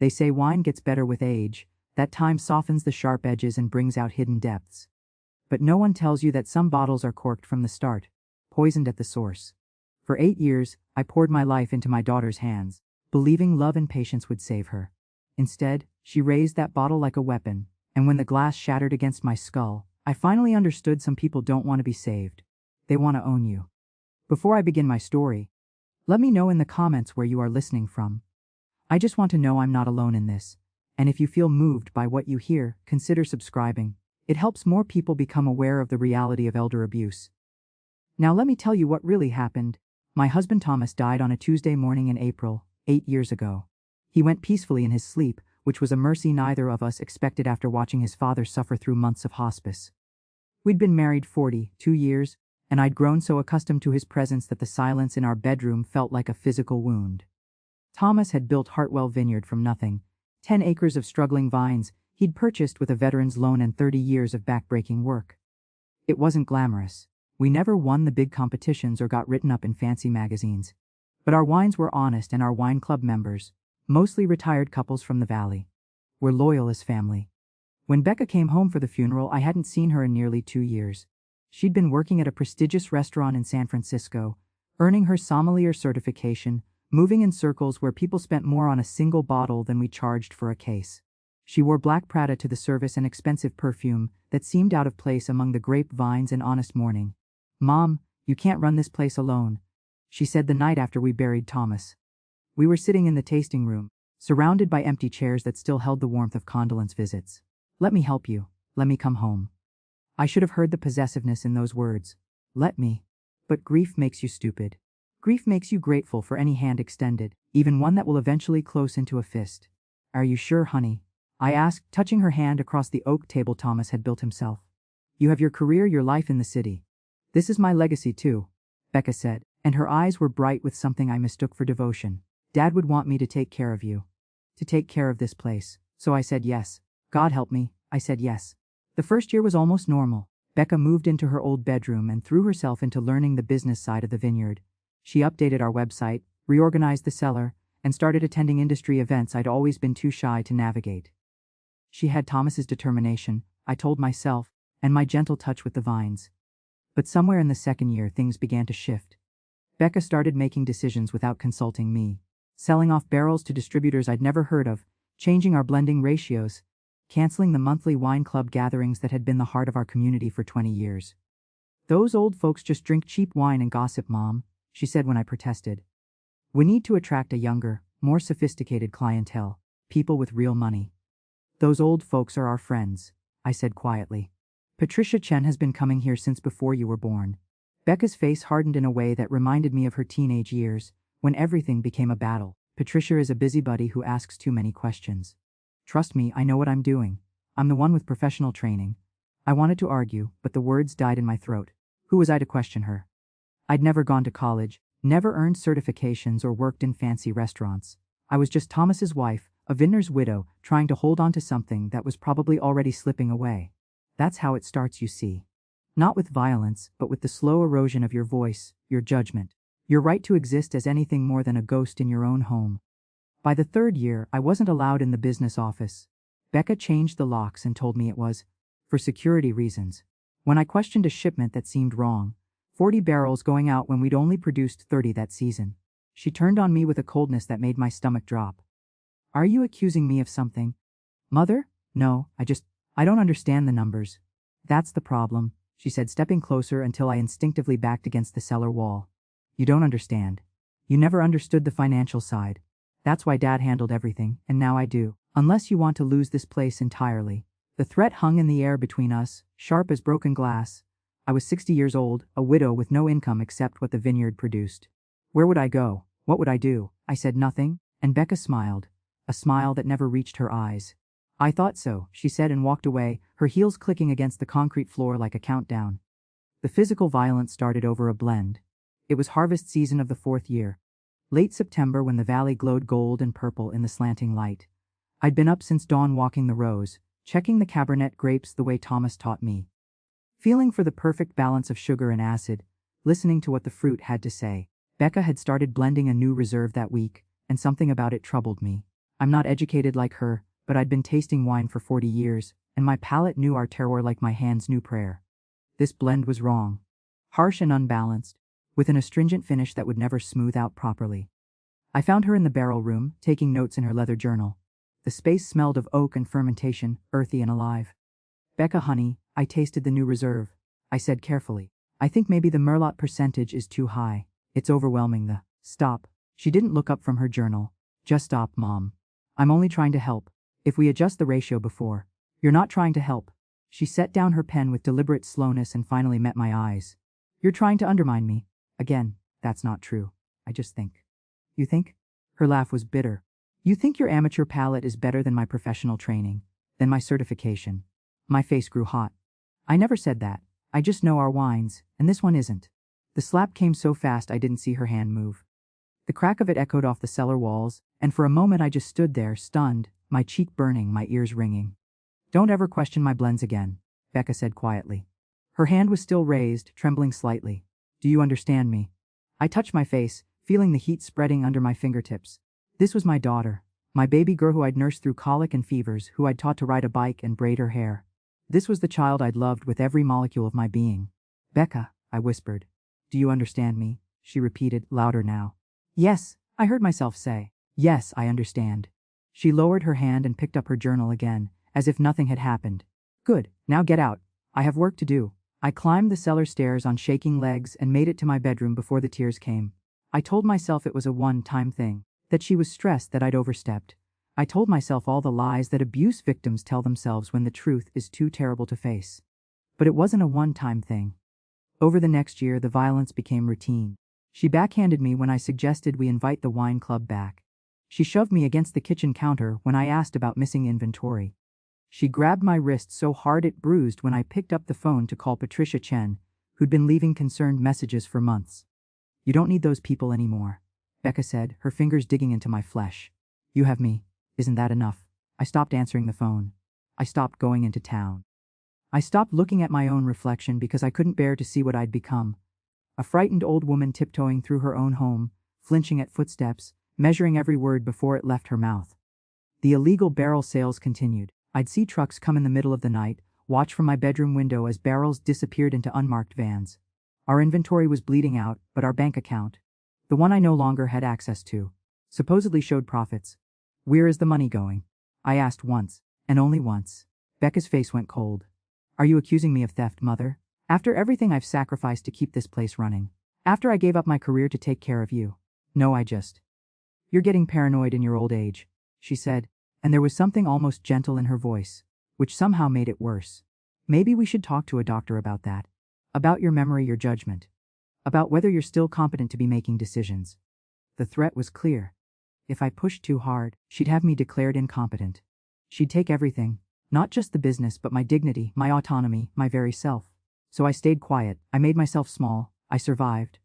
They say wine gets better with age, that time softens the sharp edges and brings out hidden depths. But no one tells you that some bottles are corked from the start, poisoned at the source. For 8 years, I poured my life into my daughter's hands, believing love and patience would save her. Instead, she raised that bottle like a weapon, and when the glass shattered against my skull, I finally understood some people don't want to be saved. They want to own you. Before I begin my story, let me know in the comments where you are listening from. I just want to know I'm not alone in this, and if you feel moved by what you hear, consider subscribing. It helps more people become aware of the reality of elder abuse. Now let me tell you what really happened. My husband Thomas died on a Tuesday morning in April, 8 years ago. He went peacefully in his sleep, which was a mercy neither of us expected after watching his father suffer through months of hospice. We'd been married 42 years, and I'd grown so accustomed to his presence that the silence in our bedroom felt like a physical wound. Thomas had built Hartwell Vineyard from nothing, 10 acres of struggling vines he'd purchased with a veteran's loan and 30 years of backbreaking work. It wasn't glamorous. We never won the big competitions or got written up in fancy magazines. But our wines were honest, and our wine club members, mostly retired couples from the valley, were loyal as family. When Becca came home for the funeral, I hadn't seen her in nearly 2 years. She'd been working at a prestigious restaurant in San Francisco, earning her sommelier certification, moving in circles where people spent more on a single bottle than we charged for a case. She wore black Prada to the service and expensive perfume that seemed out of place among the grapevines and honest mourning. "Mom, you can't run this place alone," she said the night after we buried Thomas. We were sitting in the tasting room, surrounded by empty chairs that still held the warmth of condolence visits. "Let me help you. Let me come home." I should have heard the possessiveness in those words. Let me. But grief makes you stupid. Grief makes you grateful for any hand extended, even one that will eventually close into a fist. "Are you sure, honey?" I asked, touching her hand across the oak table Thomas had built himself. "You have your career, your life in the city. This is my legacy too," Becca said, and her eyes were bright with something I mistook for devotion. "Dad would want me to take care of you. To take care of this place." So I said yes. God help me, I said yes. The first year was almost normal. Becca moved into her old bedroom and threw herself into learning the business side of the vineyard. She updated our website, reorganized the cellar, and started attending industry events I'd always been too shy to navigate. She had Thomas's determination, I told myself, and my gentle touch with the vines. But somewhere in the second year things began to shift. Becca started making decisions without consulting me, selling off barrels to distributors I'd never heard of, changing our blending ratios, canceling the monthly wine club gatherings that had been the heart of our community for 20 years. "Those old folks just drink cheap wine and gossip, Mom," she said when I protested. "We need to attract a younger, more sophisticated clientele, people with real money." "Those old folks are our friends," I said quietly. "Patricia Chen has been coming here since before you were born." Becca's face hardened in a way that reminded me of her teenage years, when everything became a battle. "Patricia is a busybody who asks too many questions. Trust me, I know what I'm doing. I'm the one with professional training." I wanted to argue, but the words died in my throat. Who was I to question her? I'd never gone to college, never earned certifications or worked in fancy restaurants. I was just Thomas's wife, a vintner's widow, trying to hold on to something that was probably already slipping away. That's how it starts, you see. Not with violence, but with the slow erosion of your voice, your judgment, your right to exist as anything more than a ghost in your own home. By the third year, I wasn't allowed in the business office. Becca changed the locks and told me it was for security reasons. When I questioned a shipment that seemed wrong, 40 barrels going out when we'd only produced 30 that season, she turned on me with a coldness that made my stomach drop. "Are you accusing me of something?" "Mother? No, I don't understand the numbers." "That's the problem," she said, stepping closer until I instinctively backed against the cellar wall. "You don't understand. You never understood the financial side. That's why Dad handled everything, and now I do. Unless you want to lose this place entirely." The threat hung in the air between us, sharp as broken glass. I was 60 years old, a widow with no income except what the vineyard produced. Where would I go? What would I do? I said nothing, and Becca smiled, a smile that never reached her eyes. "I thought so," she said and walked away, her heels clicking against the concrete floor like a countdown. The physical violence started over a blend. It was harvest season of the 4th year. Late September, when the valley glowed gold and purple in the slanting light. I'd been up since dawn walking the rows, checking the Cabernet grapes the way Thomas taught me. Feeling for the perfect balance of sugar and acid, listening to what the fruit had to say. Becca had started blending a new reserve that week, and something about it troubled me. I'm not educated like her, but I'd been tasting wine for 40 years, and my palate knew our terroir like my hands knew prayer. This blend was wrong. Harsh and unbalanced, with an astringent finish that would never smooth out properly. I found her in the barrel room, taking notes in her leather journal. The space smelled of oak and fermentation, earthy and alive. "Becca, honey, I tasted the new reserve," I said carefully. "I think maybe the Merlot percentage is too high. It's overwhelming the—" "Stop." She didn't look up from her journal. "Just stop, Mom. I'm only trying to help. If we adjust the ratio before—" "You're not trying to help." She set down her pen with deliberate slowness and finally met my eyes. "You're trying to undermine me. Again, that's not true. I just think." "You think?" Her laugh was bitter. "You think your amateur palate is better than my professional training, than my certification." My face grew hot. "I never said that. I just know our wines, and this one isn't." The slap came so fast I didn't see her hand move. The crack of it echoed off the cellar walls, and for a moment I just stood there, stunned, my cheek burning, my ears ringing. "Don't ever question my blends again," Becca said quietly. Her hand was still raised, trembling slightly. "Do you understand me?" I touched my face, feeling the heat spreading under my fingertips. This was my daughter, my baby girl who I'd nursed through colic and fevers, who I'd taught to ride a bike and braid her hair. This was the child I'd loved with every molecule of my being. "Becca," I whispered. "Do you understand me?" she repeated, louder now. "Yes," I heard myself say. "Yes, I understand." She lowered her hand and picked up her journal again, as if nothing had happened. "Good, now get out. I have work to do." I climbed the cellar stairs on shaking legs and made it to my bedroom before the tears came. I told myself it was a one-time thing, that she was stressed that I'd overstepped. I told myself all the lies that abuse victims tell themselves when the truth is too terrible to face. But it wasn't a one-time thing. Over the next year, the violence became routine. She backhanded me when I suggested we invite the wine club back. She shoved me against the kitchen counter when I asked about missing inventory. She grabbed my wrist so hard it bruised when I picked up the phone to call Patricia Chen, who'd been leaving concerned messages for months. "You don't need those people anymore," Becca said, her fingers digging into my flesh. "You have me. Isn't that enough?" I stopped answering the phone. I stopped going into town. I stopped looking at my own reflection because I couldn't bear to see what I'd become. A frightened old woman tiptoeing through her own home, flinching at footsteps, measuring every word before it left her mouth. The illegal barrel sales continued. I'd see trucks come in the middle of the night, watch from my bedroom window as barrels disappeared into unmarked vans. Our inventory was bleeding out, but our bank account, the one I no longer had access to, supposedly showed profits. "Where is the money going?" I asked once, and only once. Becca's face went cold. "Are you accusing me of theft, Mother? After everything I've sacrificed to keep this place running? After I gave up my career to take care of you?" "No, I just—" "You're getting paranoid in your old age," she said, and there was something almost gentle in her voice, which somehow made it worse. "Maybe we should talk to a doctor about that. About your memory, your judgment. About whether you're still competent to be making decisions." The threat was clear. If I pushed too hard, she'd have me declared incompetent. She'd take everything, not just the business but my dignity, my autonomy, my very self. So I stayed quiet, I made myself small, I survived.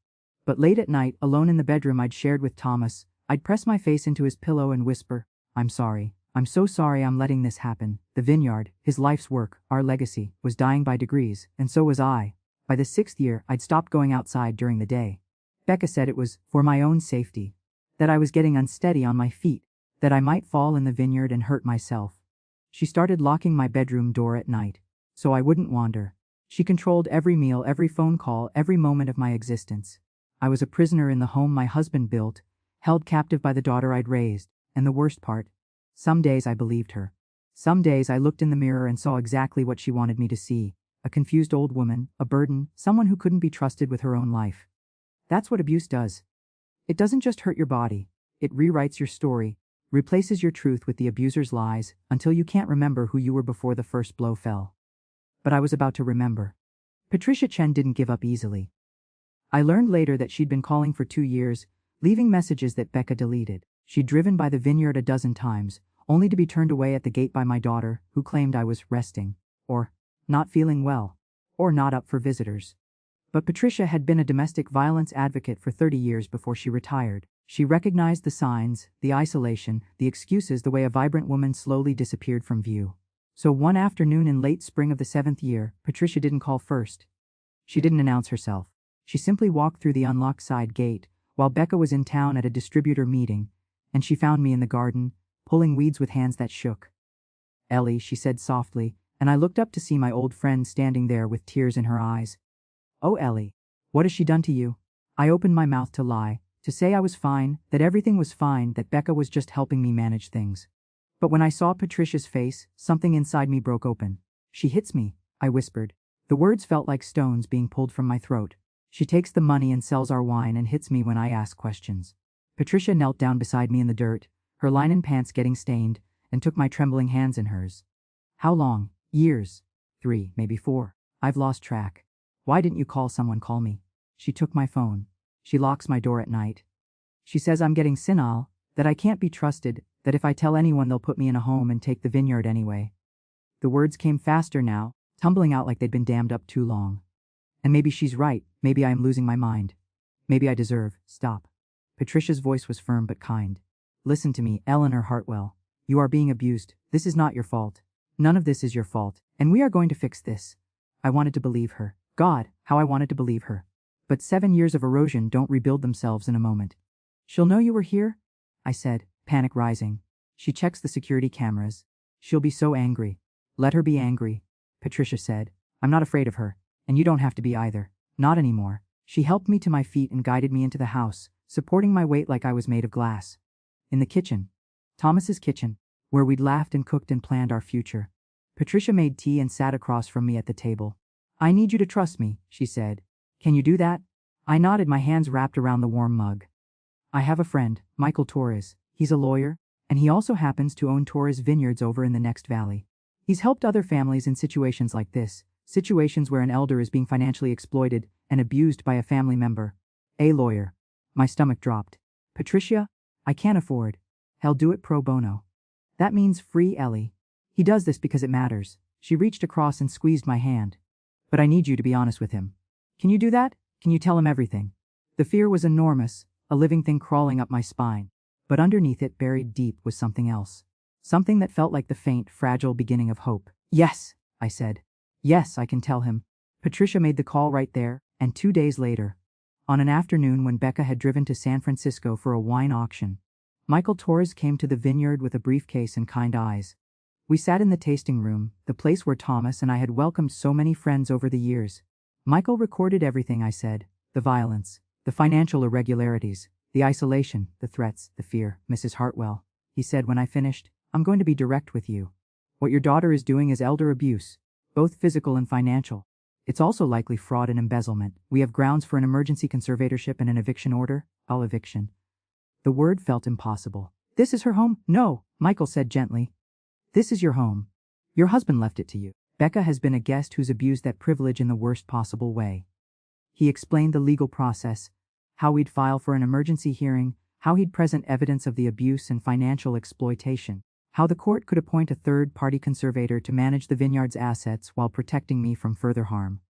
But late at night, alone in the bedroom I'd shared with Thomas, I'd press my face into his pillow and whisper, "I'm sorry. I'm so sorry I'm letting this happen." The vineyard, his life's work, our legacy, was dying by degrees, and so was I. By the 6th year, I'd stopped going outside during the day. Becca said it was for my own safety. That I was getting unsteady on my feet, that I might fall in the vineyard and hurt myself. She started locking my bedroom door at night, so I wouldn't wander. She controlled every meal, every phone call, every moment of my existence. I was a prisoner in the home my husband built, held captive by the daughter I'd raised, and the worst part, some days I believed her. Some days I looked in the mirror and saw exactly what she wanted me to see, a confused old woman, a burden, someone who couldn't be trusted with her own life. That's what abuse does. It doesn't just hurt your body, it rewrites your story, replaces your truth with the abuser's lies, until you can't remember who you were before the first blow fell. But I was about to remember. Patricia Chen didn't give up easily. I learned later that she'd been calling for 2 years, leaving messages that Becca deleted. She'd driven by the vineyard a dozen times, only to be turned away at the gate by my daughter, who claimed I was resting, or not feeling well, or not up for visitors. But Patricia had been a domestic violence advocate for 30 years before she retired. She recognized the signs, the isolation, the excuses, the way a vibrant woman slowly disappeared from view. So one afternoon in late spring of the 7th year, Patricia didn't call first. She didn't announce herself. She simply walked through the unlocked side gate, while Becca was in town at a distributor meeting, and she found me in the garden, pulling weeds with hands that shook. "Ellie," she said softly, and I looked up to see my old friend standing there with tears in her eyes. "Oh, Ellie, what has she done to you?" I opened my mouth to lie, to say I was fine, that everything was fine, that Becca was just helping me manage things. But when I saw Patricia's face, something inside me broke open. "She hits me," I whispered. The words felt like stones being pulled from my throat. "She takes the money and sells our wine and hits me when I ask questions." Patricia knelt down beside me in the dirt, her linen pants getting stained, and took my trembling hands in hers. "How long?" "Years. 3, maybe 4. I've lost track." "Why didn't you call me?" "She took my phone. She locks my door at night. She says I'm getting senile, that I can't be trusted, that if I tell anyone they'll put me in a home and take the vineyard anyway." The words came faster now, tumbling out like they'd been dammed up too long. "And maybe she's right, maybe I am losing my mind. Maybe I deserve." "Stop." Patricia's voice was firm but kind. "Listen to me, Eleanor Hartwell. You are being abused. This is not your fault. None of this is your fault, and we are going to fix this." I wanted to believe her. God, how I wanted to believe her. But 7 years of erosion don't rebuild themselves in a moment. "She'll know you were here?" I said, panic rising. "She checks the security cameras. She'll be so angry." "Let her be angry," Patricia said. "I'm not afraid of her, and you don't have to be either. Not anymore." She helped me to my feet and guided me into the house, supporting my weight like I was made of glass. In the kitchen. Thomas's kitchen, where we'd laughed and cooked and planned our future. Patricia made tea and sat across from me at the table. "I need you to trust me," she said. "Can you do that?" I nodded, my hands wrapped around the warm mug. "I have a friend, Michael Torres. He's a lawyer, and he also happens to own Torres Vineyards over in the next valley. He's helped other families in situations like this, situations where an elder is being financially exploited and abused by a family member." "A lawyer." My stomach dropped. "Patricia, I can't afford." "He'll do it pro bono." "That means free, Ellie. He does this because it matters." She reached across and squeezed my hand. "But I need you to be honest with him. Can you do that? Can you tell him everything?" The fear was enormous, a living thing crawling up my spine. But underneath it, buried deep, was something else. Something that felt like the faint, fragile beginning of hope. "Yes," I said. "Yes, I can tell him." Patricia made the call right there, and 2 days later, on an afternoon when Becca had driven to San Francisco for a wine auction, Michael Torres came to the vineyard with a briefcase and kind eyes. We sat in the tasting room, the place where Thomas and I had welcomed so many friends over the years. "Michael recorded everything," I said. "The violence, the financial irregularities, the isolation, the threats, the fear." "Mrs. Hartwell," he said when I finished, "I'm going to be direct with you. What your daughter is doing is elder abuse, both physical and financial. It's also likely fraud and embezzlement. We have grounds for an emergency conservatorship and an eviction order." "I'll eviction." The word felt impossible. "This is her home." "No," Michael said gently. "This is your home. Your husband left it to you. Becca has been a guest who's abused that privilege in the worst possible way." He explained the legal process, how we'd file for an emergency hearing, how he'd present evidence of the abuse and financial exploitation, how the court could appoint a third-party conservator to manage the vineyard's assets while protecting me from further harm.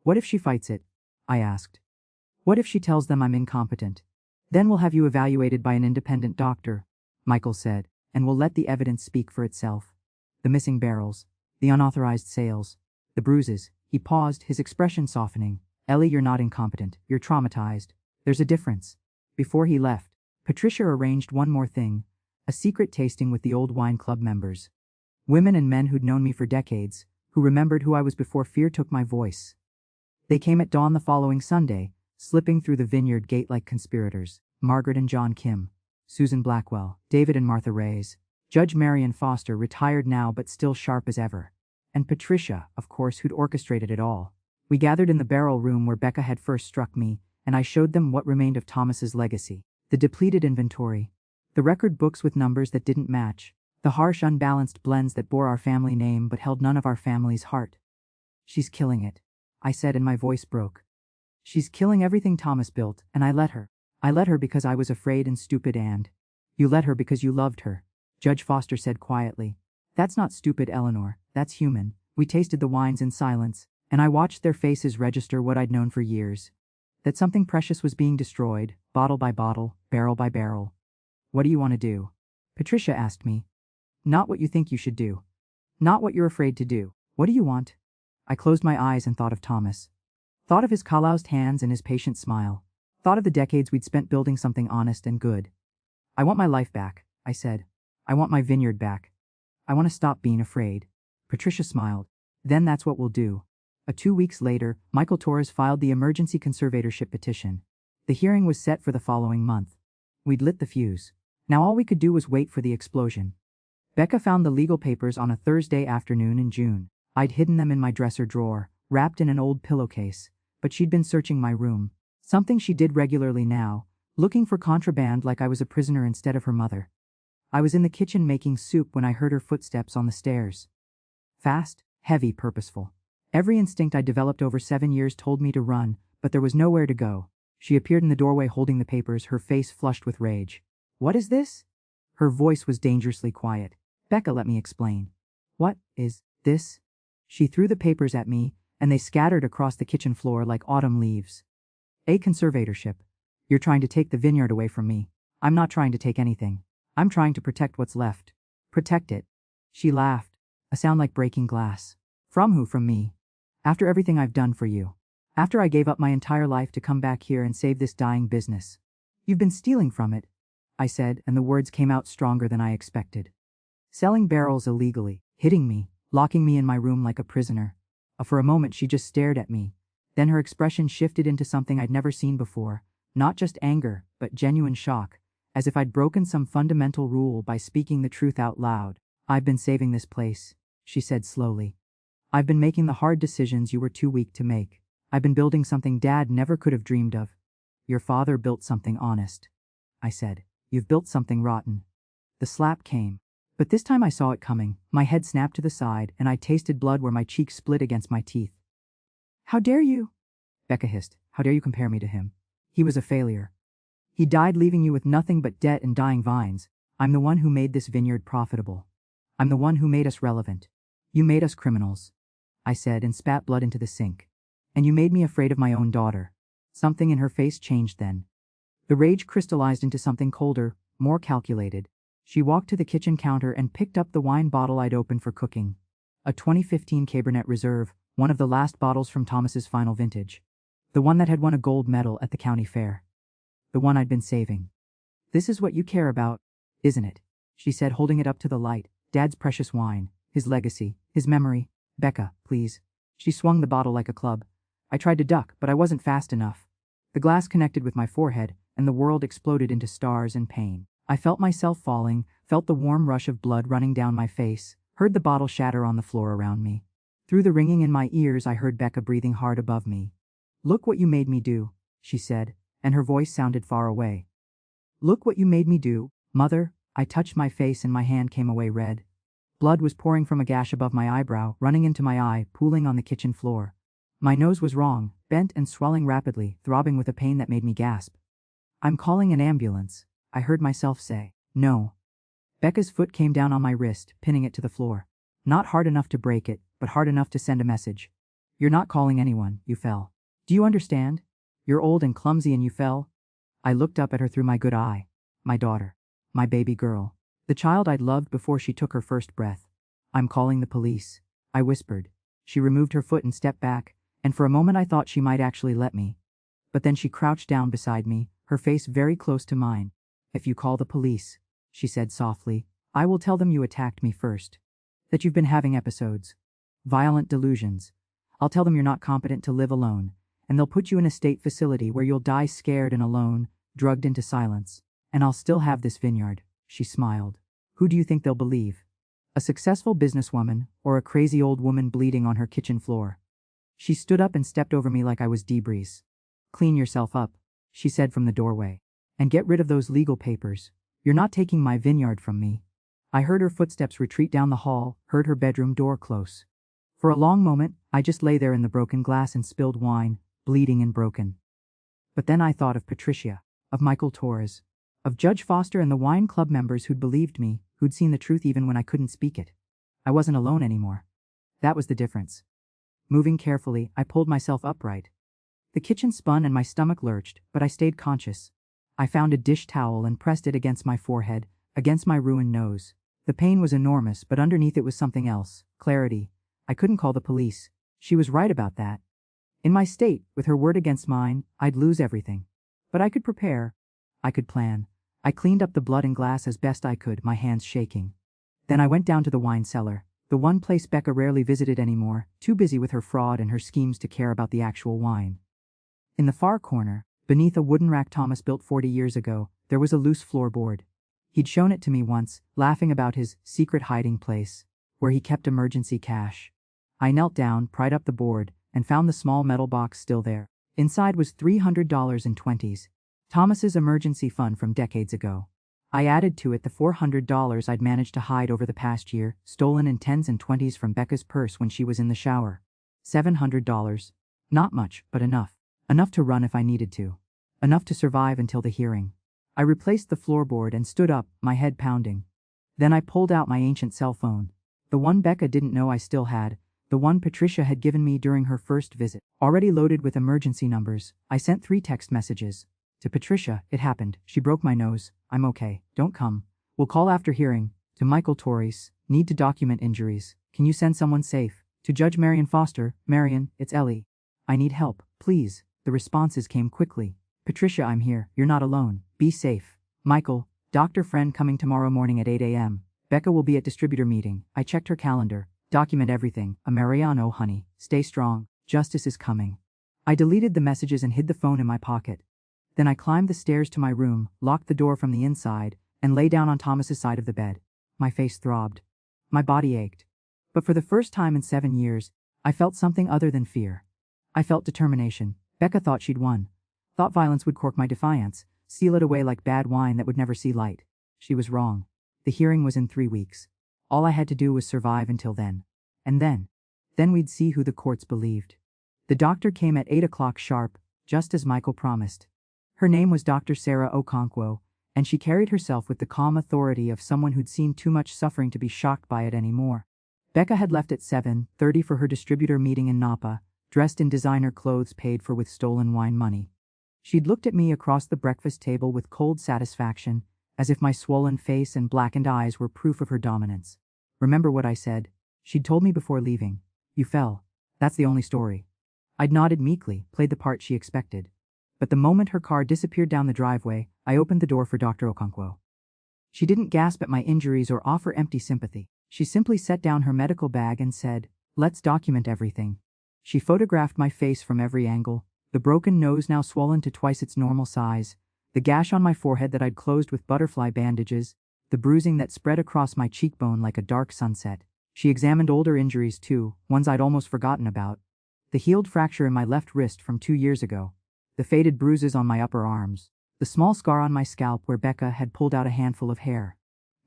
"What if she fights it?" I asked. "What if she tells them I'm incompetent?" "Then we'll have you evaluated by an independent doctor," Michael said, "and we'll let the evidence speak for itself. The missing barrels, the unauthorized sales, the bruises." He paused, his expression softening. "Ellie, you're not incompetent. You're traumatized. There's a difference." Before he left, Patricia arranged one more thing, a secret tasting with the old wine club members. Women and men who'd known me for decades, who remembered who I was before fear took my voice. They came at dawn the following Sunday, slipping through the vineyard gate like conspirators. Margaret and John Kim, Susan Blackwell, David and Martha Reyes, Judge Marion Foster, retired now but still sharp as ever. And Patricia, of course, who'd orchestrated it all. We gathered in the barrel room where Becca had first struck me, and I showed them what remained of Thomas's legacy. The depleted inventory. The record books with numbers that didn't match. The harsh, unbalanced blends that bore our family name but held none of our family's heart. "She's killing it," I said, and my voice broke. "She's killing everything Thomas built, and I let her. I let her because I was afraid and stupid, and..." "You let her because you loved her," Judge Foster said quietly. "That's not stupid, Eleanor, that's human." We tasted the wines in silence, and I watched their faces register what I'd known for years. That something precious was being destroyed, bottle by bottle, barrel by barrel. "What do you want to do?" Patricia asked me. "Not what you think you should do. Not what you're afraid to do. What do you want?" I closed my eyes and thought of Thomas. Thought of his calloused hands and his patient smile. Thought of the decades we'd spent building something honest and good. "I want my life back," I said. I want my vineyard back. I want to stop being afraid. Patricia smiled. Then that's what we'll do. 2 weeks later, Michael Torres filed the emergency conservatorship petition. The hearing was set for the following month. We'd lit the fuse. Now all we could do was wait for the explosion. Becca found the legal papers on a Thursday afternoon in June. I'd hidden them in my dresser drawer, wrapped in an old pillowcase, but she'd been searching my room. Something she did regularly now, looking for contraband like I was a prisoner instead of her mother. I was in the kitchen making soup when I heard her footsteps on the stairs. Fast, heavy, purposeful. Every instinct I developed over 7 years told me to run, but there was nowhere to go. She appeared in the doorway holding the papers, her face flushed with rage. What is this? Her voice was dangerously quiet. Becca, let me explain. What is this? She threw the papers at me, and they scattered across the kitchen floor like autumn leaves. A conservatorship. You're trying to take the vineyard away from me. I'm not trying to take anything. I'm trying to protect what's left. Protect it. She laughed, a sound like breaking glass. From who? From me. After everything I've done for you. After I gave up my entire life to come back here and save this dying business. You've been stealing from it, I said, and the words came out stronger than I expected. Selling barrels illegally, hitting me, locking me in my room like a prisoner. For a moment she just stared at me. Then her expression shifted into something I'd never seen before, not just anger, but genuine shock, as if I'd broken some fundamental rule by speaking the truth out loud. I've been saving this place, she said slowly. I've been making the hard decisions you were too weak to make. I've been building something Dad never could have dreamed of. Your father built something honest, I said. You've built something rotten. The slap came. But this time I saw it coming. My head snapped to the side, and I tasted blood where my cheek split against my teeth. How dare you? Becca hissed. How dare you compare me to him? He was a failure. He died leaving you with nothing but debt and dying vines. I'm the one who made this vineyard profitable. I'm the one who made us relevant. You made us criminals, I said and spat blood into the sink. And you made me afraid of my own daughter. Something in her face changed then. The rage crystallized into something colder, more calculated. She walked to the kitchen counter and picked up the wine bottle I'd opened for cooking. A 2015 Cabernet Reserve, one of the last bottles from Thomas's final vintage. The one that had won a gold medal at the county fair. The one I'd been saving. This is what you care about, isn't it? She said, holding it up to the light. Dad's precious wine, his legacy, his memory. Becca, please. She swung the bottle like a club. I tried to duck, but I wasn't fast enough. The glass connected with my forehead, and the world exploded into stars and pain. I felt myself falling, felt the warm rush of blood running down my face, heard the bottle shatter on the floor around me. Through the ringing in my ears I heard Becca breathing hard above me. Look what you made me do, she said, and her voice sounded far away. Look what you made me do, Mother. I touched my face and my hand came away red. Blood was pouring from a gash above my eyebrow, running into my eye, pooling on the kitchen floor. My nose was wrong, bent and swelling rapidly, throbbing with a pain that made me gasp. I'm calling an ambulance, I heard myself say. No. Becca's foot came down on my wrist, pinning it to the floor. Not hard enough to break it, but hard enough to send a message. You're not calling anyone, you fell. Do you understand? You're old and clumsy and you fell. I looked up at her through my good eye. My daughter. My baby girl. The child I'd loved before she took her first breath. I'm calling the police, I whispered. She removed her foot and stepped back, and for a moment I thought she might actually let me. But then she crouched down beside me, her face very close to mine. If you call the police, she said softly, I will tell them you attacked me first. That you've been having episodes. Violent delusions. I'll tell them you're not competent to live alone, and they'll put you in a state facility where you'll die scared and alone, drugged into silence. And I'll still have this vineyard, she smiled. Who do you think they'll believe? A successful businesswoman, or a crazy old woman bleeding on her kitchen floor? She stood up and stepped over me like I was debris. Clean yourself up, she said from the doorway. And get rid of those legal papers. You're not taking my vineyard from me. I heard her footsteps retreat down the hall, heard her bedroom door close. For a long moment, I just lay there in the broken glass and spilled wine, bleeding and broken. But then I thought of Patricia, of Michael Torres, of Judge Foster and the wine club members who'd believed me, who'd seen the truth even when I couldn't speak it. I wasn't alone anymore. That was the difference. Moving carefully, I pulled myself upright. The kitchen spun and my stomach lurched, but I stayed conscious. I found a dish towel and pressed it against my forehead, against my ruined nose. The pain was enormous, but underneath it was something else, clarity. I couldn't call the police. She was right about that. In my state, with her word against mine, I'd lose everything. But I could prepare. I could plan. I cleaned up the blood and glass as best I could, my hands shaking. Then I went down to the wine cellar, the one place Becca rarely visited anymore, too busy with her fraud and her schemes to care about the actual wine. In the far corner, beneath a wooden rack Thomas built 40 years ago, there was a loose floorboard. He'd shown it to me once, laughing about his secret hiding place, where he kept emergency cash. I knelt down, pried up the board, and found the small metal box still there. Inside was $300 in 20s, Thomas's emergency fund from decades ago. I added to it the $400 I'd managed to hide over the past year, stolen in 10s and 20s from Becca's purse when she was in the shower. $700. Not much, but enough. Enough to run if I needed to. Enough to survive until the hearing. I replaced the floorboard and stood up, my head pounding. Then I pulled out my ancient cell phone. The one Becca didn't know I still had, the one Patricia had given me during her first visit. Already loaded with emergency numbers, I sent 3 text messages. To Patricia, it happened, she broke my nose, I'm okay, don't come. We'll call after hearing. To Michael Torres, need to document injuries, can you send someone safe? To Judge Marion Foster, Marion, it's Ellie. I need help, please. The responses came quickly. Patricia, I'm here, you're not alone, be safe. Michael, doctor friend coming tomorrow morning at 8 a.m. Becca will be at distributor meeting, I checked her calendar. Document everything, a Mariano honey, stay strong, justice is coming. I deleted the messages and hid the phone in my pocket. Then I climbed the stairs to my room, locked the door from the inside, and lay down on Thomas's side of the bed. My face throbbed. My body ached. But for the first time in 7 years, I felt something other than fear. I felt determination. Becca thought she'd won. Thought violence would cork my defiance, seal it away like bad wine that would never see light. She was wrong. The hearing was in 3 weeks. All I had to do was survive until then. And then we'd see who the courts believed. The doctor came at 8 o'clock sharp, just as Michael promised. Her name was Dr. Sarah Okonkwo, and she carried herself with the calm authority of someone who'd seen too much suffering to be shocked by it anymore. Becca had left at 7:30 for her distributor meeting in Napa, dressed in designer clothes paid for with stolen wine money. She'd looked at me across the breakfast table with cold satisfaction, as if my swollen face and blackened eyes were proof of her dominance. Remember what I said? She'd told me before leaving. You fell. That's the only story. I'd nodded meekly, played the part she expected. But the moment her car disappeared down the driveway, I opened the door for Dr. Okonkwo. She didn't gasp at my injuries or offer empty sympathy. She simply set down her medical bag and said, "Let's document everything." She photographed my face from every angle, the broken nose now swollen to twice its normal size, the gash on my forehead that I'd closed with butterfly bandages, the bruising that spread across my cheekbone like a dark sunset. She examined older injuries too, ones I'd almost forgotten about. The healed fracture in my left wrist from 2 years ago. The faded bruises on my upper arms. The small scar on my scalp where Becca had pulled out a handful of hair.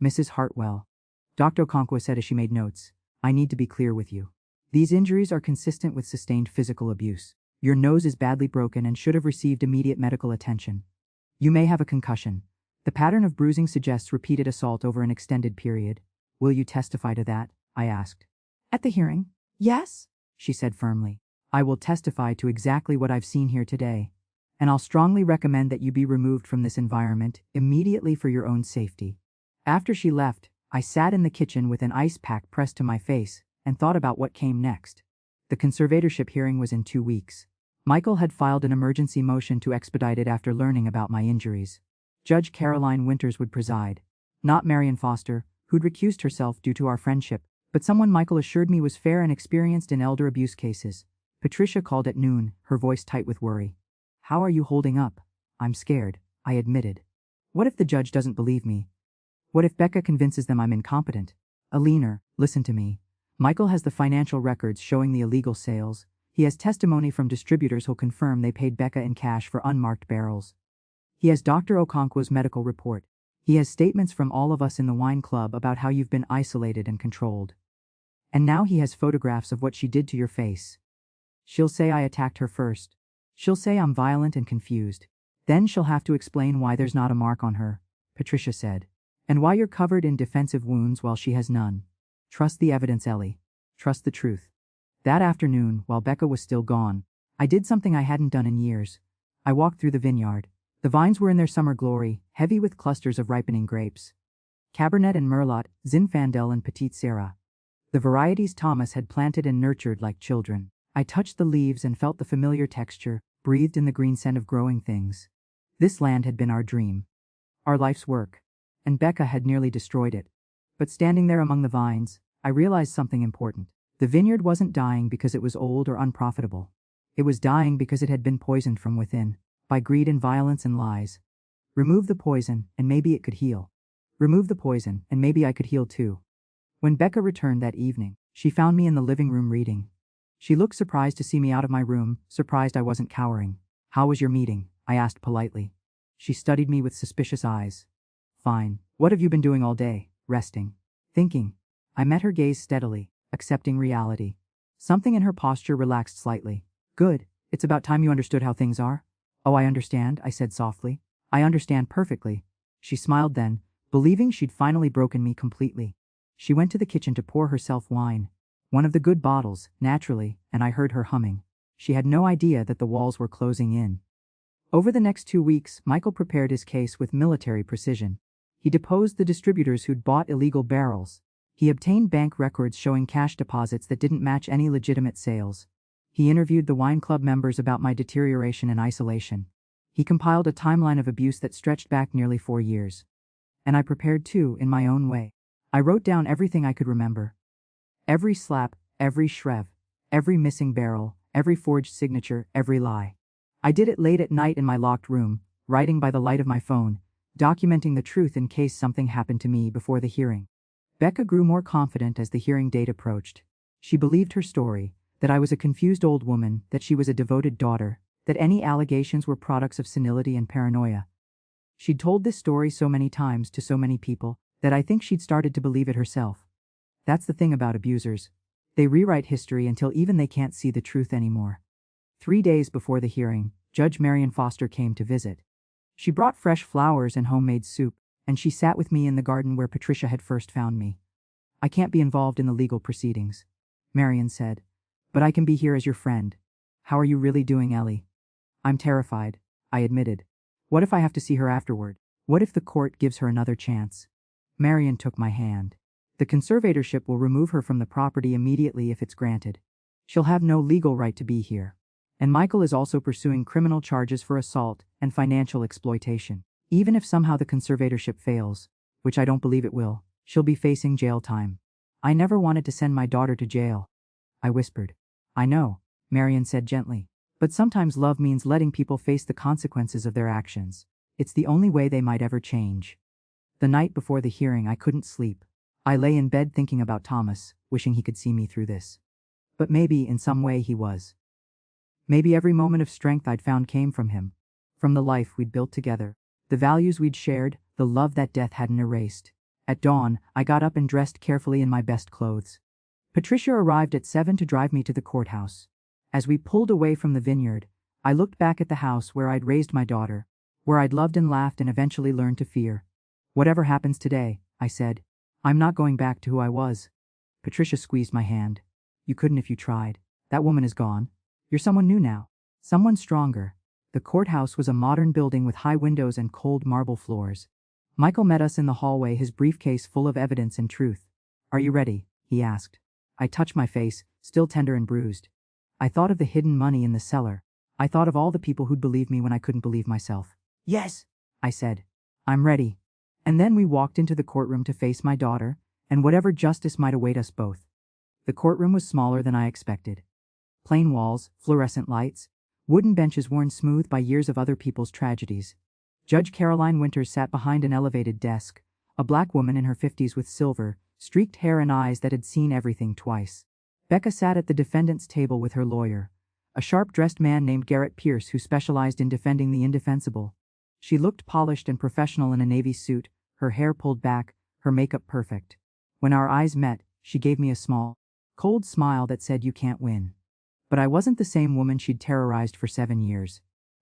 Mrs. Hartwell. Dr. Okonkwo said as she made notes, I need to be clear with you. These injuries are consistent with sustained physical abuse. Your nose is badly broken and should have received immediate medical attention. You may have a concussion. The pattern of bruising suggests repeated assault over an extended period. Will you testify to that? I asked. At the hearing? Yes, she said firmly. I will testify to exactly what I've seen here today. And I'll strongly recommend that you be removed from this environment immediately for your own safety. After she left, I sat in the kitchen with an ice pack pressed to my face and thought about what came next. The conservatorship hearing was in 2 weeks. Michael had filed an emergency motion to expedite it after learning about my injuries. Judge Caroline Winters would preside. Not Marion Foster, who'd recused herself due to our friendship, but someone Michael assured me was fair and experienced in elder abuse cases. Patricia called at noon, her voice tight with worry. How are you holding up? I'm scared, I admitted. What if the judge doesn't believe me? What if Becca convinces them I'm incompetent? Alina, listen to me. Michael has the financial records showing the illegal sales. He has testimony from distributors who'll confirm they paid Becca in cash for unmarked barrels. He has Dr. Okonkwo's medical report. He has statements from all of us in the wine club about how you've been isolated and controlled. And now he has photographs of what she did to your face. She'll say I attacked her first. She'll say I'm violent and confused. Then she'll have to explain why there's not a mark on her, Patricia said. And why you're covered in defensive wounds while she has none. Trust the evidence, Ellie. Trust the truth. That afternoon, while Becca was still gone, I did something I hadn't done in years. I walked through the vineyard. The vines were in their summer glory, heavy with clusters of ripening grapes. Cabernet and Merlot, Zinfandel and Petite Sirah. The varieties Thomas had planted and nurtured like children. I touched the leaves and felt the familiar texture, breathed in the green scent of growing things. This land had been our dream. our life's work. And Becca had nearly destroyed it. But standing there among the vines, I realized something important. The vineyard wasn't dying because it was old or unprofitable. It was dying because it had been poisoned from within, by greed and violence and lies. Remove the poison, and maybe it could heal. Remove the poison, and maybe I could heal too. When Becca returned that evening, she found me in the living room reading. She looked surprised to see me out of my room, surprised I wasn't cowering. "How was your meeting?" I asked politely. She studied me with suspicious eyes. "Fine. What have you been doing all day?" "Resting. Thinking." I met her gaze steadily, accepting reality. Something in her posture relaxed slightly. "Good. It's about time you understood how things are." "Oh, I understand," I said softly. "I understand perfectly." She smiled then, believing she'd finally broken me completely. She went to the kitchen to pour herself wine. One of the good bottles, naturally, and I heard her humming. She had no idea that the walls were closing in. Over the next 2 weeks, Michael prepared his case with military precision. He deposed the distributors who'd bought illegal barrels. He obtained bank records showing cash deposits that didn't match any legitimate sales. He interviewed the wine club members about my deterioration and isolation. He compiled a timeline of abuse that stretched back nearly 4 years. And I prepared too, in my own way. I wrote down everything I could remember. Every slap, every shrev, every missing barrel, every forged signature, every lie. I did it late at night in my locked room, writing by the light of my phone, documenting the truth in case something happened to me before the hearing. Becca grew more confident as the hearing date approached. She believed her story, that I was a confused old woman, that she was a devoted daughter, that any allegations were products of senility and paranoia. She'd told this story so many times to so many people, that I think she'd started to believe it herself. That's the thing about abusers. They rewrite history until even they can't see the truth anymore. 3 days before the hearing, Judge Marion Foster came to visit. She brought fresh flowers and homemade soup, and she sat with me in the garden where Patricia had first found me. "I can't be involved in the legal proceedings," Marion said, "but I can be here as your friend. How are you really doing, Ellie?" "I'm terrified," I admitted. "What if I have to see her afterward? What if the court gives her another chance?" Marion took my hand. "The conservatorship will remove her from the property immediately if it's granted. She'll have no legal right to be here. And Michael is also pursuing criminal charges for assault and financial exploitation. Even if somehow the conservatorship fails, which I don't believe it will, she'll be facing jail time." "I never wanted to send my daughter to jail," I whispered. "I know," Marion said gently. "But sometimes love means letting people face the consequences of their actions. It's the only way they might ever change." The night before the hearing, I couldn't sleep. I lay in bed thinking about Thomas, wishing he could see me through this. But maybe, in some way, he was. Maybe every moment of strength I'd found came from him. From the life we'd built together. The values we'd shared, the love that death hadn't erased. At dawn, I got up and dressed carefully in my best clothes. Patricia arrived at 7 to drive me to the courthouse. As we pulled away from the vineyard, I looked back at the house where I'd raised my daughter, where I'd loved and laughed and eventually learned to fear. "Whatever happens today," I said, "I'm not going back to who I was." Patricia squeezed my hand. "You couldn't if you tried. That woman is gone. You're someone new now. Someone stronger." The courthouse was a modern building with high windows and cold marble floors. Michael met us in the hallway, his briefcase full of evidence and truth. "Are you ready?" he asked. I touched my face, still tender and bruised. I thought of the hidden money in the cellar. I thought of all the people who'd believe me when I couldn't believe myself. "Yes," I said. "I'm ready." And then we walked into the courtroom to face my daughter, and whatever justice might await us both. The courtroom was smaller than I expected. Plain walls, fluorescent lights, wooden benches worn smooth by years of other people's tragedies. Judge Caroline Winters sat behind an elevated desk, a black woman in her 50s with silver, streaked hair and eyes that had seen everything twice. Becca sat at the defendant's table with her lawyer, a sharp-dressed man named Garrett Pierce who specialized in defending the indefensible. She looked polished and professional in a navy suit, her hair pulled back, her makeup perfect. When our eyes met, she gave me a small, cold smile that said, "You can't win." But I wasn't the same woman she'd terrorized for 7 years.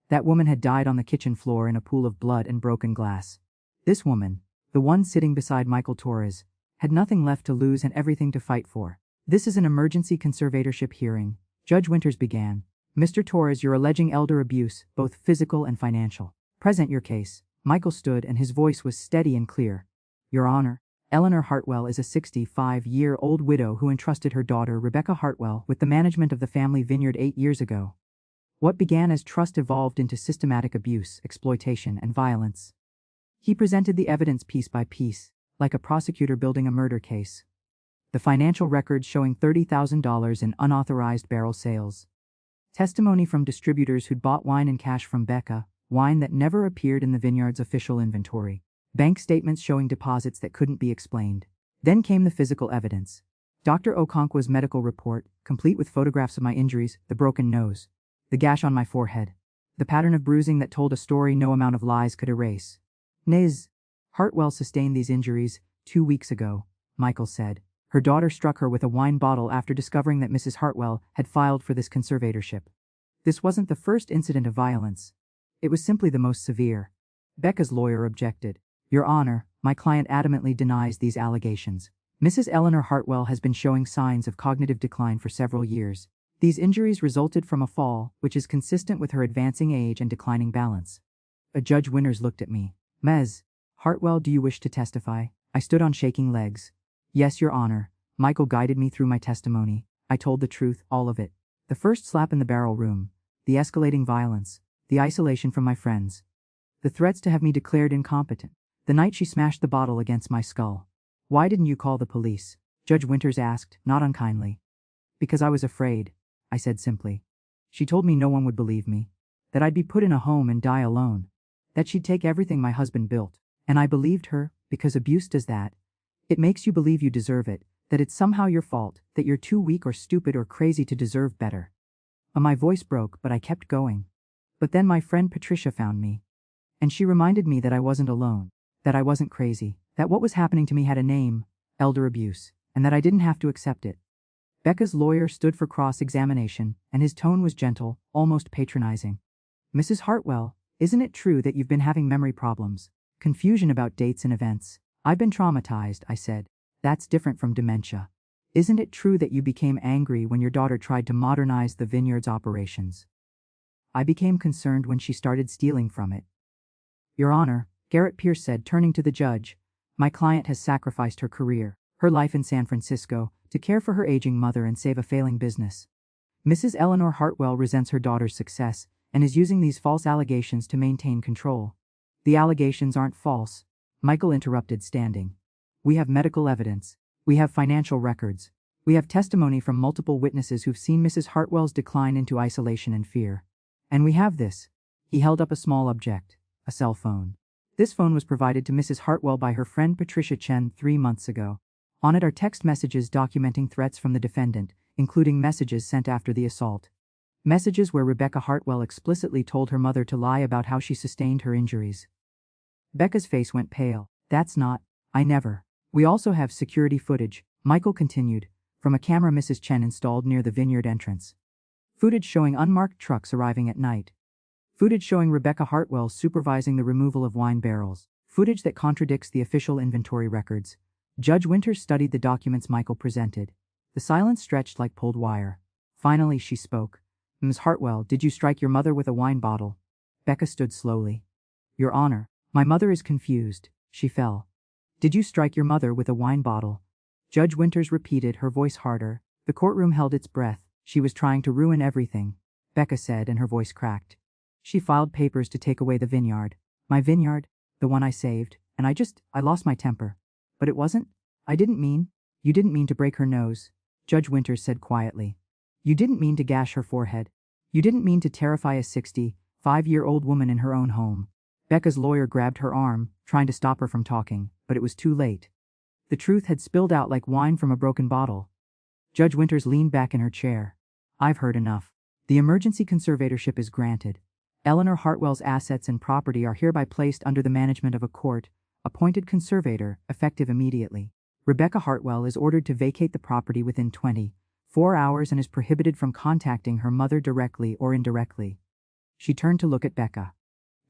That woman had died on the kitchen floor in a pool of blood and broken glass. This woman, the one sitting beside Michael Torres, had nothing left to lose and everything to fight for. "This is an emergency conservatorship hearing," Judge Winters began. "Mr. Torres, you're alleging elder abuse, both physical and financial. Present your case." Michael stood and his voice was steady and clear. "Your Honor, Eleanor Hartwell is a 65-year-old widow who entrusted her daughter Rebecca Hartwell with the management of the family vineyard 8 years ago. What began as trust evolved into systematic abuse, exploitation, and violence. He presented the evidence piece by piece, like a prosecutor building a murder case. The financial records showing $30,000 in unauthorized barrel sales. Testimony from distributors who'd bought wine in cash from Becca, wine that never appeared in the vineyard's official inventory. Bank statements showing deposits that couldn't be explained. Then came the physical evidence. Dr. Okonkwo's medical report, complete with photographs of my injuries, the broken nose, the gash on my forehead, the pattern of bruising that told a story no amount of lies could erase. Ms. Hartwell sustained these injuries 2 weeks ago, Michael said. Her daughter struck her with a wine bottle after discovering that Mrs. Hartwell had filed for this conservatorship. This wasn't the first incident of violence. It was simply the most severe. Becca's lawyer objected. Your Honor, my client adamantly denies these allegations. Mrs. Eleanor Hartwell has been showing signs of cognitive decline for several years. These injuries resulted from a fall, which is consistent with her advancing age and declining balance. Judge Winters looked at me. Ms. Hartwell, do you wish to testify? I stood on shaking legs. Yes, Your Honor. Michael guided me through my testimony. I told the truth, all of it. The first slap in the barrel room, the escalating violence, the isolation from my friends, the threats to have me declared incompetent, the night she smashed the bottle against my skull. Why didn't you call the police? Judge Winters asked, not unkindly. Because I was afraid, I said simply. She told me no one would believe me, that I'd be put in a home and die alone, that she'd take everything my husband built. And I believed her, because abuse does that. It makes you believe you deserve it, that it's somehow your fault, that you're too weak or stupid or crazy to deserve better. My voice broke, but I kept going. But then my friend Patricia found me. And she reminded me that I wasn't alone, that I wasn't crazy, that what was happening to me had a name, elder abuse, and that I didn't have to accept it. Becca's lawyer stood for cross-examination, and his tone was gentle, almost patronizing. Mrs. Hartwell, isn't it true that you've been having memory problems, confusion about dates and events? I've been traumatized, I said. That's different from dementia. Isn't it true that you became angry when your daughter tried to modernize the vineyard's operations? I became concerned when she started stealing from it. Your Honor, Garrett Pierce said, turning to the judge, my client has sacrificed her career, her life in San Francisco, to care for her aging mother and save a failing business. Mrs. Eleanor Hartwell resents her daughter's success and is using these false allegations to maintain control. The allegations aren't false, Michael interrupted, standing. We have medical evidence. We have financial records. We have testimony from multiple witnesses who've seen Mrs. Hartwell's decline into isolation and fear. And we have this. He held up a small object, a cell phone. This phone was provided to Mrs. Hartwell by her friend Patricia Chen 3 months ago. On it are text messages documenting threats from the defendant, including messages sent after the assault. Messages where Rebecca Hartwell explicitly told her mother to lie about how she sustained her injuries. Becca's face went pale. That's not. I never. We also have security footage, Michael continued, from a camera Mrs. Chen installed near the vineyard entrance. Footage showing unmarked trucks arriving at night. Footage showing Rebecca Hartwell supervising the removal of wine barrels. Footage that contradicts the official inventory records. Judge Winters studied the documents Michael presented. The silence stretched like pulled wire. Finally she spoke. Ms. Hartwell, did you strike your mother with a wine bottle? Becca stood slowly. Your Honor, my mother is confused. She fell. Did you strike your mother with a wine bottle? Judge Winters repeated, her voice harder. The courtroom held its breath. She was trying to ruin everything, Becca said, and her voice cracked. She filed papers to take away the vineyard. My vineyard? The one I saved, and I lost my temper. But it wasn't. I didn't mean. You didn't mean to break her nose, Judge Winters said quietly. You didn't mean to gash her forehead. You didn't mean to terrify a 65-year-old woman in her own home. Becca's lawyer grabbed her arm, trying to stop her from talking, but it was too late. The truth had spilled out like wine from a broken bottle. Judge Winters leaned back in her chair. I've heard enough. The emergency conservatorship is granted. Eleanor Hartwell's assets and property are hereby placed under the management of a court-appointed conservator, effective immediately. Rebecca Hartwell is ordered to vacate the property within 24 hours and is prohibited from contacting her mother directly or indirectly. She turned to look at Becca.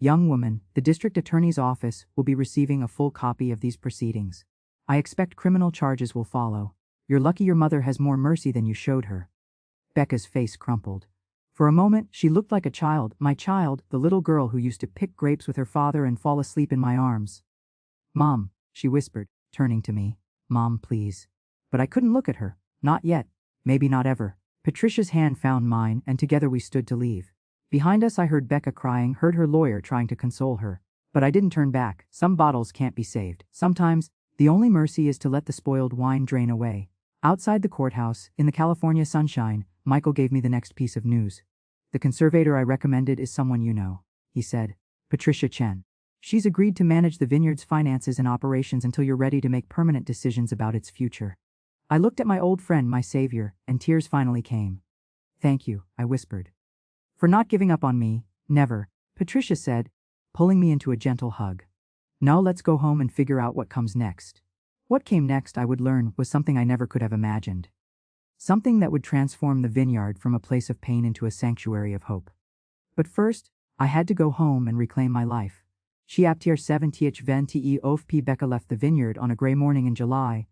Young woman, the district attorney's office will be receiving a full copy of these proceedings. I expect criminal charges will follow. You're lucky your mother has more mercy than you showed her. Becca's face crumpled. For a moment, she looked like a child, my child, the little girl who used to pick grapes with her father and fall asleep in my arms. Mom, she whispered, turning to me. Mom, please. But I couldn't look at her. Not yet. Maybe not ever. Patricia's hand found mine, and together we stood to leave. Behind us I heard Becca crying, heard her lawyer trying to console her. But I didn't turn back. Some bottles can't be saved. Sometimes, the only mercy is to let the spoiled wine drain away. Outside the courthouse, in the California sunshine, Michael gave me the next piece of news. The conservator I recommended is someone you know, he said. Patricia Chen. She's agreed to manage the vineyard's finances and operations until you're ready to make permanent decisions about its future. I looked at my old friend, my savior, and tears finally came. Thank you, I whispered. For not giving up on me, never, Patricia said, pulling me into a gentle hug. Now let's go home and figure out what comes next. What came next, I would learn, was something I never could have imagined. Something that would transform the vineyard from a place of pain into a sanctuary of hope. But first, I had to go home and reclaim my life. She aptier 70 of P. Becca left the vineyard on a grey morning in July,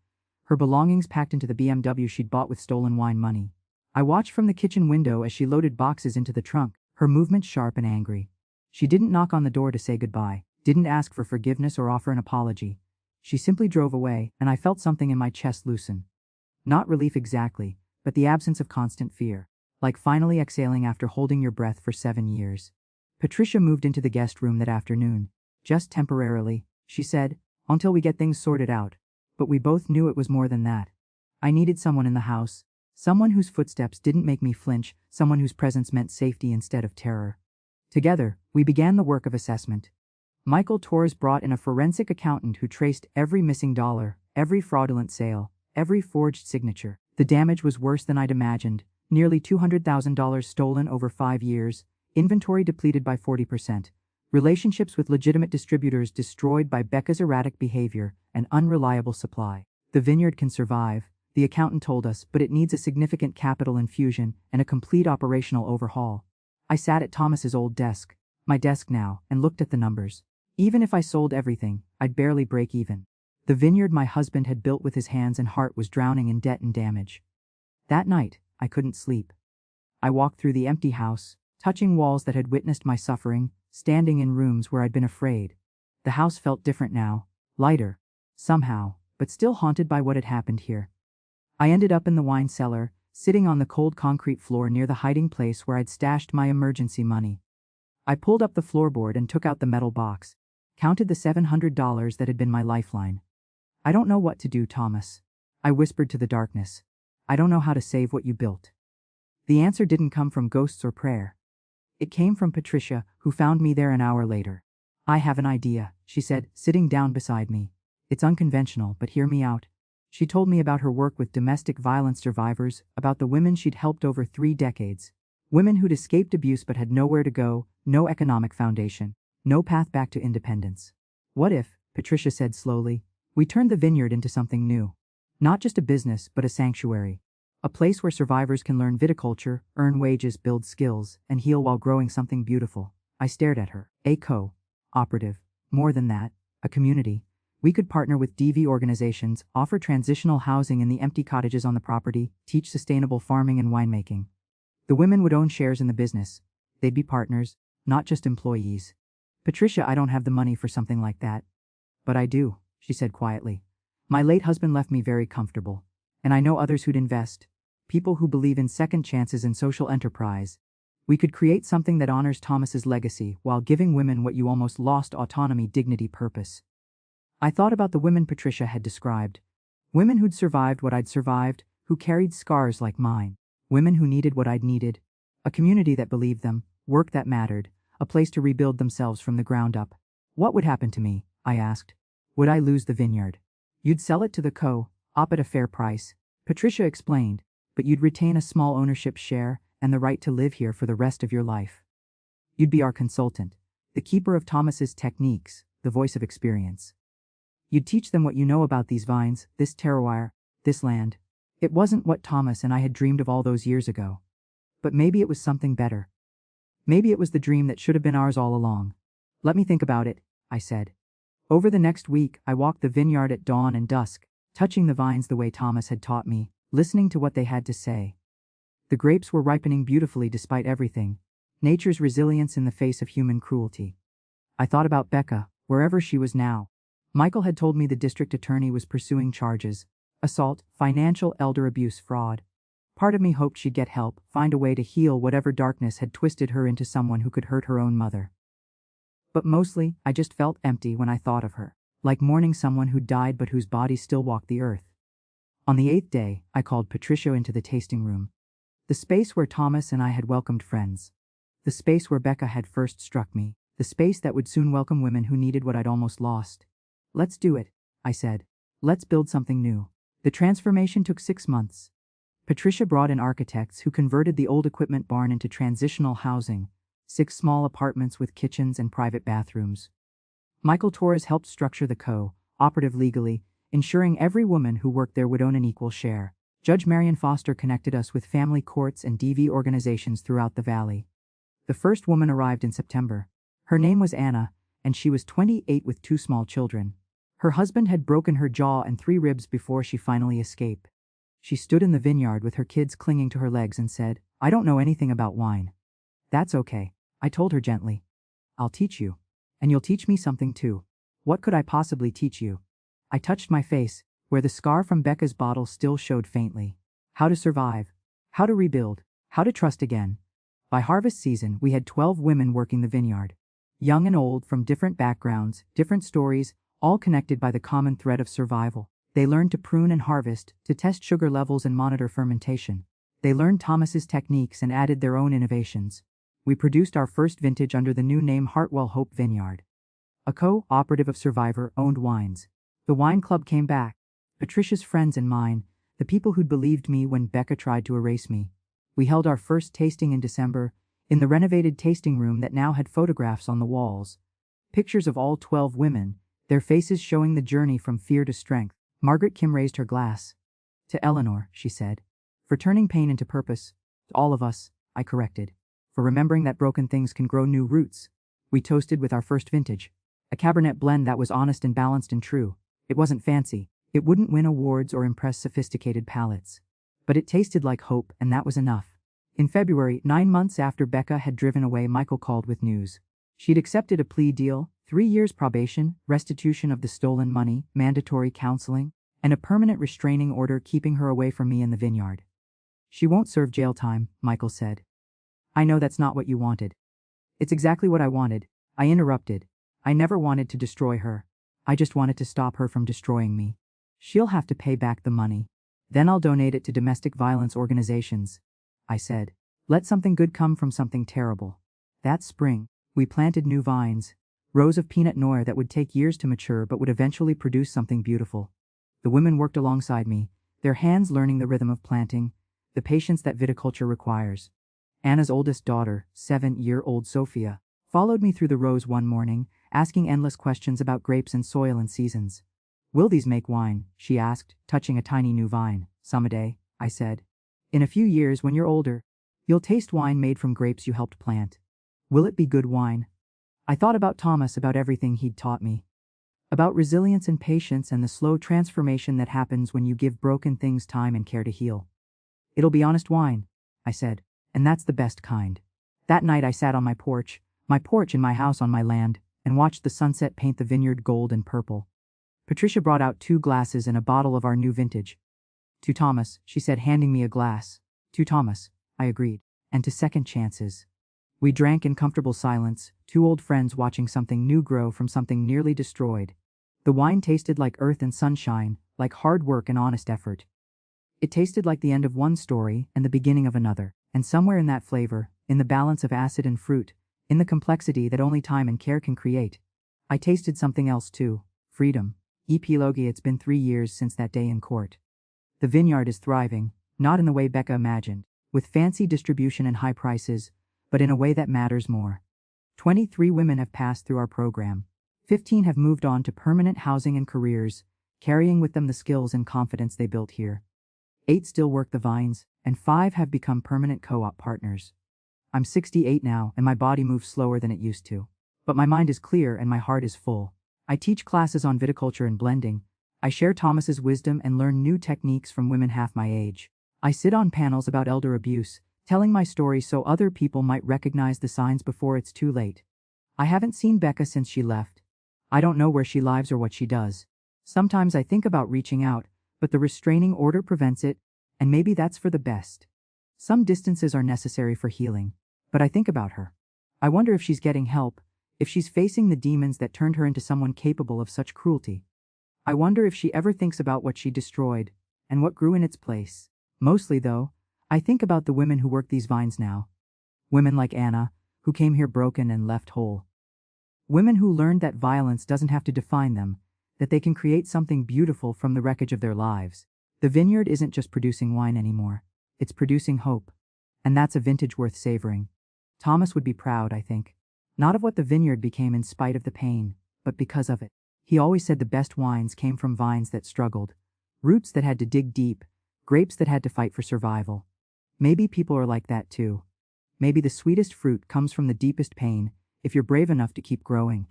her belongings packed into the BMW she'd bought with stolen wine money. I watched from the kitchen window as she loaded boxes into the trunk, her movements sharp and angry. She didn't knock on the door to say goodbye, didn't ask for forgiveness or offer an apology. She simply drove away, and I felt something in my chest loosen. Not relief exactly, but the absence of constant fear, like finally exhaling after holding your breath for 7 years. Patricia moved into the guest room that afternoon. Just temporarily, she said, until we get things sorted out. But we both knew it was more than that. I needed someone in the house, someone whose footsteps didn't make me flinch, someone whose presence meant safety instead of terror. Together, we began the work of assessment. Michael Torres brought in a forensic accountant who traced every missing dollar, every fraudulent sale, every forged signature. The damage was worse than I'd imagined. Nearly $200,000 stolen over 5 years, inventory depleted by 40%, relationships with legitimate distributors destroyed by Becca's erratic behavior and unreliable supply. The vineyard can survive, the accountant told us, but it needs a significant capital infusion and a complete operational overhaul. I sat at Thomas's old desk, my desk now, and looked at the numbers. Even if I sold everything, I'd barely break even. The vineyard my husband had built with his hands and heart was drowning in debt and damage. That night, I couldn't sleep. I walked through the empty house, touching walls that had witnessed my suffering, standing in rooms where I'd been afraid. The house felt different now, lighter, somehow, but still haunted by what had happened here. I ended up in the wine cellar, sitting on the cold concrete floor near the hiding place where I'd stashed my emergency money. I pulled up the floorboard and took out the metal box, counted the $700 that had been my lifeline. I don't know what to do, Thomas. I whispered to the darkness. I don't know how to save what you built. The answer didn't come from ghosts or prayer. It came from Patricia, who found me there an hour later. I have an idea, she said, sitting down beside me. It's unconventional, but hear me out. She told me about her work with domestic violence survivors, about the women she'd helped over 3 decades. Women who'd escaped abuse but had nowhere to go, no economic foundation, no path back to independence. What if, Patricia said slowly, we turned the vineyard into something new? Not just a business, but a sanctuary. A place where survivors can learn viticulture, earn wages, build skills, and heal while growing something beautiful. I stared at her. A co-operative. More than that, a community. We could partner with DV organizations, offer transitional housing in the empty cottages on the property, teach sustainable farming and winemaking. The women would own shares in the business. They'd be partners, not just employees. Patricia, I don't have the money for something like that. But I do, she said quietly. My late husband left me very comfortable. And I know others who'd invest. People who believe in second chances and social enterprise. We could create something that honors Thomas's legacy while giving women what you almost lost: autonomy, dignity, purpose. I thought about the women Patricia had described. Women who'd survived what I'd survived, who carried scars like mine. Women who needed what I'd needed. A community that believed them, work that mattered, a place to rebuild themselves from the ground up. What would happen to me? I asked. Would I lose the vineyard? You'd sell it to the co-op at a fair price, Patricia explained, but you'd retain a small ownership share and the right to live here for the rest of your life. You'd be our consultant, the keeper of Thomas's techniques, the voice of experience. You'd teach them what you know about these vines, this terroir, this land. It wasn't what Thomas and I had dreamed of all those years ago. But maybe it was something better. Maybe it was the dream that should have been ours all along. Let me think about it, I said. Over the next week, I walked the vineyard at dawn and dusk, touching the vines the way Thomas had taught me, listening to what they had to say. The grapes were ripening beautifully despite everything, nature's resilience in the face of human cruelty. I thought about Becca, wherever she was now. Michael had told me the district attorney was pursuing charges: assault, financial, elder abuse, fraud. Part of me hoped she'd get help, find a way to heal whatever darkness had twisted her into someone who could hurt her own mother. But mostly, I just felt empty when I thought of her, like mourning someone who died but whose body still walked the earth. On the 8th day, I called Patricia into the tasting room. The space where Thomas and I had welcomed friends. The space where Becca had first struck me. The space that would soon welcome women who needed what I'd almost lost. Let's do it, I said. Let's build something new. The transformation took 6 months. Patricia brought in architects who converted the old equipment barn into transitional housing, 6 small apartments with kitchens and private bathrooms. Michael Torres helped structure the co-operative legally, ensuring every woman who worked there would own an equal share. Judge Marion Foster connected us with family courts and DV organizations throughout the valley. The first woman arrived in September. Her name was Anna, and she was 28 with 2 small children. Her husband had broken her jaw and 3 ribs before she finally escaped. She stood in the vineyard with her kids clinging to her legs and said, "I don't know anything about wine." "That's okay," I told her gently. "I'll teach you. And you'll teach me something too." "What could I possibly teach you?" I touched my face, where the scar from Becca's bottle still showed faintly. How to survive. How to rebuild. How to trust again. By harvest season, we had 12 women working the vineyard. Young and old, from different backgrounds, different stories, all connected by the common thread of survival. They learned to prune and harvest, to test sugar levels and monitor fermentation. They learned Thomas's techniques and added their own innovations. We produced our first vintage under the new name Hartwell Hope Vineyard. A co-operative of survivor-owned wines. The wine club came back. Patricia's friends and mine, the people who'd believed me when Becca tried to erase me. We held our first tasting in December, in the renovated tasting room that now had photographs on the walls. Pictures of all 12 women, their faces showing the journey from fear to strength. Margaret Kim raised her glass. "To Eleanor," she said. "For turning pain into purpose." "To all of us," I corrected. "For remembering that broken things can grow new roots." We toasted with our first vintage. A Cabernet blend that was honest and balanced and true. It wasn't fancy. It wouldn't win awards or impress sophisticated palates. But it tasted like hope, and that was enough. In February, 9 months after Becca had driven away, Michael called with news. She'd accepted a plea deal, 3 years probation, restitution of the stolen money, mandatory counseling, and a permanent restraining order keeping her away from me in the vineyard. "She won't serve jail time," Michael said. "I know that's not what you wanted." "It's exactly what I wanted," I interrupted. "I never wanted to destroy her. I just wanted to stop her from destroying me. She'll have to pay back the money. Then I'll donate it to domestic violence organizations," I said. "Let something good come from something terrible." That spring, we planted new vines, rows of Pinot Noir that would take years to mature but would eventually produce something beautiful. The women worked alongside me, their hands learning the rhythm of planting, the patience that viticulture requires. Anna's oldest daughter, 7-year-old Sophia, followed me through the rows one morning, asking endless questions about grapes and soil and seasons. "Will these make wine?" she asked, touching a tiny new vine. "Someday," I said. "In a few years, when you're older, you'll taste wine made from grapes you helped plant. Will it be good wine?" I thought about Thomas, about everything he'd taught me. About resilience and patience and the slow transformation that happens when you give broken things time and care to heal. "It'll be honest wine," I said, "and that's the best kind." That night I sat on my porch in my house on my land, and watched the sunset paint the vineyard gold and purple. Patricia brought out 2 glasses and a bottle of our new vintage. "To Thomas," she said, handing me a glass. "To Thomas," I agreed. "And to second chances." We drank in comfortable silence, 2 old friends watching something new grow from something nearly destroyed. The wine tasted like earth and sunshine, like hard work and honest effort. It tasted like the end of one story and the beginning of another, and somewhere in that flavor, in the balance of acid and fruit, in the complexity that only time and care can create, I tasted something else too: freedom. Epilogue. It's been 3 years since that day in court. The vineyard is thriving, not in the way Becca imagined, with fancy distribution and high prices, but in a way that matters more. 23 women have passed through our program. 15 have moved on to permanent housing and careers, carrying with them the skills and confidence they built here. 8 still work the vines, and 5 have become permanent co-op partners. I'm 68 now, and my body moves slower than it used to. But my mind is clear and my heart is full. I teach classes on viticulture and blending. I share Thomas's wisdom and learn new techniques from women half my age. I sit on panels about elder abuse, telling my story so other people might recognize the signs before it's too late. I haven't seen Becca since she left. I don't know where she lives or what she does. Sometimes I think about reaching out, but the restraining order prevents it, and maybe that's for the best. Some distances are necessary for healing, but I think about her. I wonder if she's getting help, If she's facing the demons that turned her into someone capable of such cruelty. I wonder if she ever thinks about what she destroyed and what grew in its place. Mostly, though, I think about the women who work these vines now. Women like Anna, who came here broken and left whole. Women who learned that violence doesn't have to define them, that they can create something beautiful from the wreckage of their lives. The vineyard isn't just producing wine anymore. It's producing hope. And that's a vintage worth savoring. Thomas would be proud, I think. Not of what the vineyard became in spite of the pain, but because of it. He always said the best wines came from vines that struggled, roots that had to dig deep, grapes that had to fight for survival. Maybe people are like that too. Maybe the sweetest fruit comes from the deepest pain, if you're brave enough to keep growing.